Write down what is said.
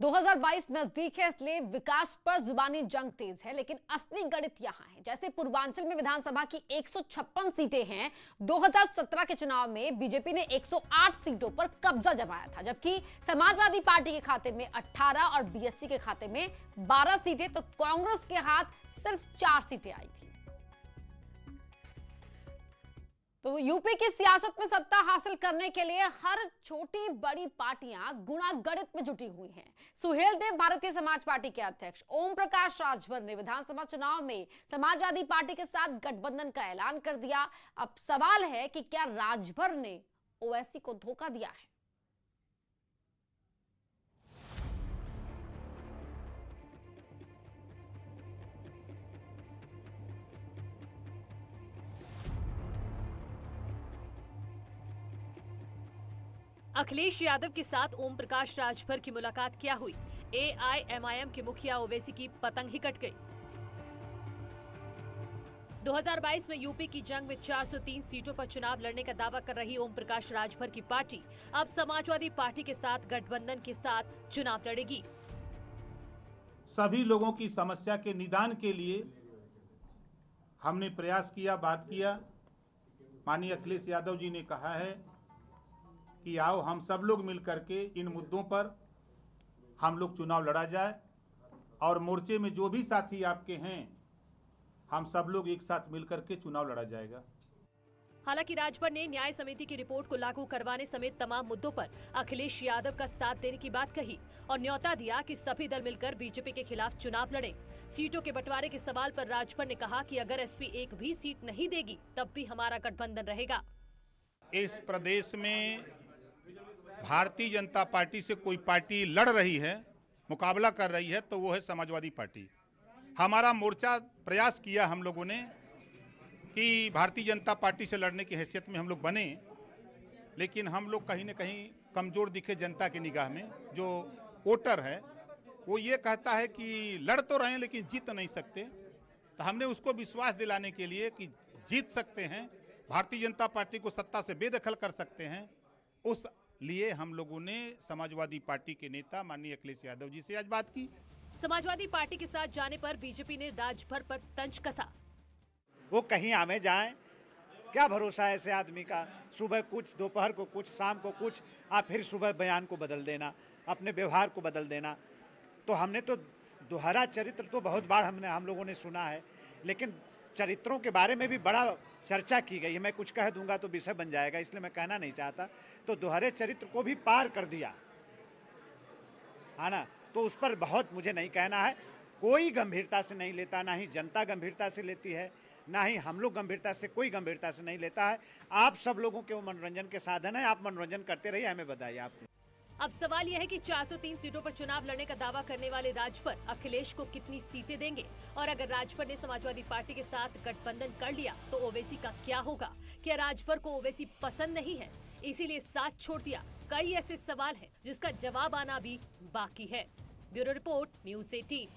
2022 नजदीक है, इसलिए विकास पर जुबानी जंग तेज है, लेकिन असली गणित यहां है। जैसे पूर्वांचल में विधानसभा की 156 सीटें हैं। 2017 के चुनाव में बीजेपी ने 108 सीटों पर कब्जा जमाया था, जबकि समाजवादी पार्टी के खाते में 18 और बीएसपी के खाते में 12 सीटें, तो कांग्रेस के हाथ सिर्फ 4 सीटें आई थी। तो यूपी की सियासत में सत्ता हासिल करने के लिए हर छोटी बड़ी पार्टियां गुणा गणित में जुटी हुई हैं। सुहेलदेव भारतीय समाज पार्टी के अध्यक्ष ओम प्रकाश राजभर ने विधानसभा चुनाव में समाजवादी पार्टी के साथ गठबंधन का ऐलान कर दिया। अब सवाल है कि क्या राजभर ने ओवैसी को धोखा दिया है? अखिलेश यादव के साथ ओम प्रकाश राजभर की मुलाकात क्या हुई? एआईएमआईएम के मुखिया ओवैसी की पतंग ही कट गई। 2022 में यूपी की जंग में 403 सीटों पर चुनाव लड़ने का दावा कर रही ओम प्रकाश राजभर की पार्टी अब समाजवादी पार्टी के साथ गठबंधन के साथ चुनाव लड़ेगी। सभी लोगों की समस्या के निदान के लिए हमने प्रयास किया, बात किया। माननीय अखिलेश यादव जी ने कहा है कि आओ हम सब लोग मिलकर के इन मुद्दों पर हम लोग चुनाव लड़ा जाए, और मोर्चे में जो भी साथी आपके हैं हम सब लोग एक साथ मिलकर के चुनाव लड़ा जाएगा। हालांकि राजभर ने न्याय समिति की रिपोर्ट को लागू करवाने समेत तमाम मुद्दों पर अखिलेश यादव का साथ देने की बात कही और न्योता दिया कि सभी दल मिलकर बीजेपी के खिलाफ चुनाव लड़ें। सीटों के बंटवारे के सवाल पर राजभर ने कहा कि अगर एसपी एक भी सीट नहीं देगी तब भी हमारा गठबंधन रहेगा। इस प्रदेश में भारतीय जनता पार्टी से कोई पार्टी लड़ रही है, मुकाबला कर रही है, तो वो है समाजवादी पार्टी। हमारा मोर्चा प्रयास किया हम लोगों ने कि भारतीय जनता पार्टी से लड़ने की हैसियत में हम लोग बने, लेकिन हम लोग कहीं न कहीं कमजोर दिखे जनता की निगाह में। जो वोटर है वो ये कहता है कि लड़ तो रहे हैं लेकिन जीत नहीं सकते, तो हमने उसको विश्वास दिलाने के लिए कि जीत सकते हैं, भारतीय जनता पार्टी को सत्ता से बेदखल कर सकते हैं, उस लिए हम लोगों ने समाजवादी पार्टी के नेता माननीय अखिलेश यादव जी से आज बात की। समाजवादी पार्टी के साथ जाने पर बीजेपी ने राजभर पर तंज कसा। वो कहीं आमे जाएं, क्या भरोसा है ऐसे आदमी का? सुबह कुछ, दोपहर को कुछ, शाम को कुछ, आप फिर सुबह बयान को बदल देना, अपने व्यवहार को बदल देना। तो हमने तो दोहरा चरित्र तो बहुत बार हम लोगों ने सुना है, लेकिन चरित्रों के बारे में भी बड़ा चर्चा की गई है। मैं कुछ कह दूंगा तो विषय बन जाएगा, इसलिए मैं कहना नहीं चाहता। तो दोहरे चरित्र को भी पार कर दिया है ना, तो उस पर बहुत मुझे नहीं कहना है। कोई गंभीरता से नहीं लेता, ना ही जनता गंभीरता से लेती है, ना ही हम लोग गंभीरता से, कोई गंभीरता से नहीं लेता है। आप सब लोगों के वो मनोरंजन के साधन है, आप मनोरंजन करते रहिए, हमें बधाई। आप अब सवाल यह है कि 403 सीटों पर चुनाव लड़ने का दावा करने वाले राजभर अखिलेश को कितनी सीटें देंगे, और अगर राजभर ने समाजवादी पार्टी के साथ गठबंधन कर लिया तो ओवैसी का क्या होगा? क्या राजभर को ओवैसी पसंद नहीं है, इसीलिए साथ छोड़ दिया? कई ऐसे सवाल हैं जिसका जवाब आना भी बाकी है। Bureau report, news 18।